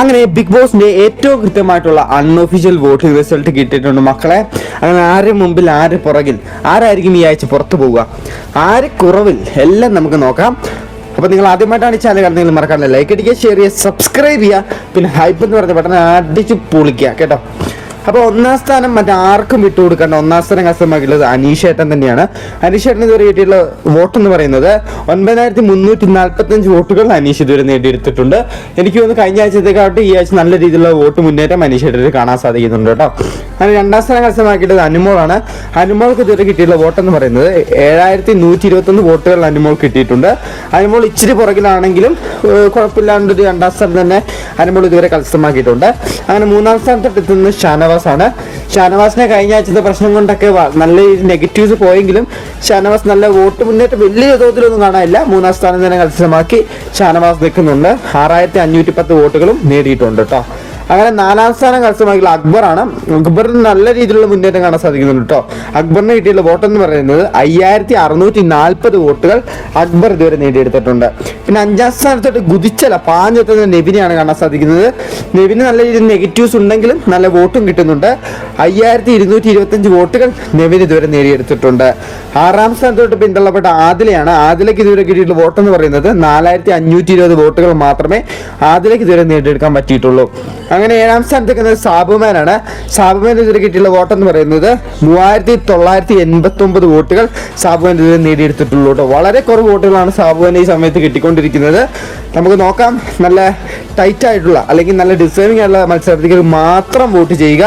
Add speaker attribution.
Speaker 1: അങ്ങനെ ബിഗ് ബോസിന്റെ ഏറ്റവും കൃത്യമായിട്ടുള്ള അൺഒഫീഷ്യൽ വോട്ടിംഗ് റിസൾട്ട് കിട്ടിയിട്ടുണ്ട് മക്കളെ. അങ്ങനെ ആര് മുമ്പിൽ ആര് പുറകിൽ, ആരായിരിക്കും ഈ ആഴ്ച പുറത്തു പോവുക, ആര് കുറവിൽ, എല്ലാം നമുക്ക് നോക്കാം. അപ്പോൾ നിങ്ങൾ ആദ്യമായിട്ടാണ് ഈ ചാനൽ കാണുന്നത് മറക്കാറില്ല, ലൈക്ക് അടിക്കുക, ഷെയർ ചെയ്യുക, സബ്സ്ക്രൈബ് ചെയ്യുക, പിന്നെ ഹൈപ്പ് എന്ന് പറഞ്ഞ ബട്ടൺ അടിച്ച് പൊളിക്കുക കേട്ടോ. അപ്പോൾ ഒന്നാം സ്ഥാനം മറ്റാർക്കും വിട്ടുകൊടുക്കേണ്ട ഒന്നാം സ്ഥാനം കരസ്ഥമാക്കിയിട്ടുള്ളത് അനീഷേട്ടൻ തന്നെയാണ്. അനീഷേട്ടൻ ഇതുവരെ കിട്ടിയിട്ടുള്ള വോട്ട് എന്ന് പറയുന്നത് 9345 വോട്ടുകൾ അനീഷ് ഇതുവരെ നേടിയെടുത്തിട്ടുണ്ട്. എനിക്ക് തോന്നുന്നു കഴിഞ്ഞ ആഴ്ചത്തെക്കാട്ട് ഈ ആഴ്ച നല്ല രീതിയിലുള്ള വോട്ട് മുന്നേറ്റം അനീഷേട്ടന് കാണാൻ സാധിക്കുന്നുണ്ട് കേട്ടോ. അങ്ങനെ രണ്ടാം സ്ഥാനം കരസ്ഥമാക്കിയിട്ടുള്ളത് അനുമോളാണ്. അനുമോൾക്ക് ഇതുവരെ കിട്ടിയിട്ടുള്ള വോട്ട് എന്ന് പറയുന്നത് 7121 വോട്ടുകൾ അനുമോൾ കിട്ടിയിട്ടുണ്ട്. അനുമോൾ ഇച്ചിരി പുറകിലാണെങ്കിലും കുഴപ്പമില്ലാണ്ടൊരു രണ്ടാം സ്ഥാനം തന്നെ അനുമോൾ ഇതുവരെ കരസ്ഥമാക്കിയിട്ടുണ്ട്. അങ്ങനെ മൂന്നാം സ്ഥാനത്തോട്ട് എത്തുന്നത് ഷാനവാസാണ്. ഷാനവാസിനെ കഴിഞ്ഞ ആഴ്ചത്തെ പ്രശ്നം കൊണ്ടൊക്കെ നല്ല നെഗറ്റീവ്സ് പോയെങ്കിലും ഷാനവാസ് നല്ല വോട്ട് മുന്നേറ്റം വലിയ തോതിലൊന്നും കാണാനില്ല. മൂന്നാം സ്ഥാനം തന്നെ കരസ്ഥമാക്കി ഷാനവാസ് നിൽക്കുന്നുണ്ട്. 6510 വോട്ടുകളും നേടിയിട്ടുണ്ട് കേട്ടോ. അങ്ങനെ നാലാം സ്ഥാനം കരസ്ഥമാക്കിയുള്ള അക്ബറാണ്. അക്ബറിന് നല്ല രീതിയിലുള്ള മുന്നേറ്റം കാണാൻ സാധിക്കുന്നുണ്ട് കേട്ടോ. അക്ബറിന് കിട്ടിയുള്ള വോട്ട് എന്ന് പറയുന്നത് 5640 വോട്ടുകൾ അക്ബർ ഇതുവരെ നേടിയെടുത്തിട്ടുണ്ട്. പിന്നെ അഞ്ചാം സ്ഥാനത്തോട്ട് കുതിച്ചല്ല പാഞ്ഞെത്തുന്ന നെവിനെയാണ് കാണാൻ സാധിക്കുന്നത്. നെവിന് നല്ല രീതിയിൽ നെഗറ്റീവ്സ് ഉണ്ടെങ്കിലും നല്ല വോട്ടും കിട്ടുന്നുണ്ട്. 5225 വോട്ടുകൾ നെവിന് ഇതുവരെ നേടിയെടുത്തിട്ടുണ്ട്. ആറാം സ്ഥാനത്തോട്ട് പിന്തള്ളപ്പെട്ട ആദിലയാണ്. ആദിലയ്ക്ക് ഇതുവരെ കിട്ടിയിട്ടുള്ള വോട്ട് എന്ന് പറയുന്നത് 4520 വോട്ടുകൾ മാത്രമേ ആദിലയ്ക്ക് ഇതുവരെ നേടിയെടുക്കാൻ പറ്റിയിട്ടുള്ളൂ. അങ്ങനെ ഏഴാം സ്ഥാനത്തേക്ക് സാബുമാനാണ്. സാബുമാൻ ഇതുവരെ കിട്ടിയുള്ള വോട്ട് എന്ന് പറയുന്നത് 3989 വോട്ടുകൾ സാബുമാൻ ഇതുവരെ നേടിയെടുത്തിട്ടുള്ളൂ കേട്ടോ. വളരെ കുറവ് വോട്ടുകളാണ് സാബുമാൻ ഈ സമയത്ത് കിട്ടിക്കൊണ്ടിരിക്കുന്നത്. നമുക്ക് നോക്കാം, നല്ല ടൈറ്റ് ആയിട്ടുള്ള അല്ലെങ്കിൽ നല്ല ഡിസേർവിംഗ് ആയിട്ടുള്ള മത്സരത്തിൽ മാത്രം വോട്ട് ചെയ്യുക.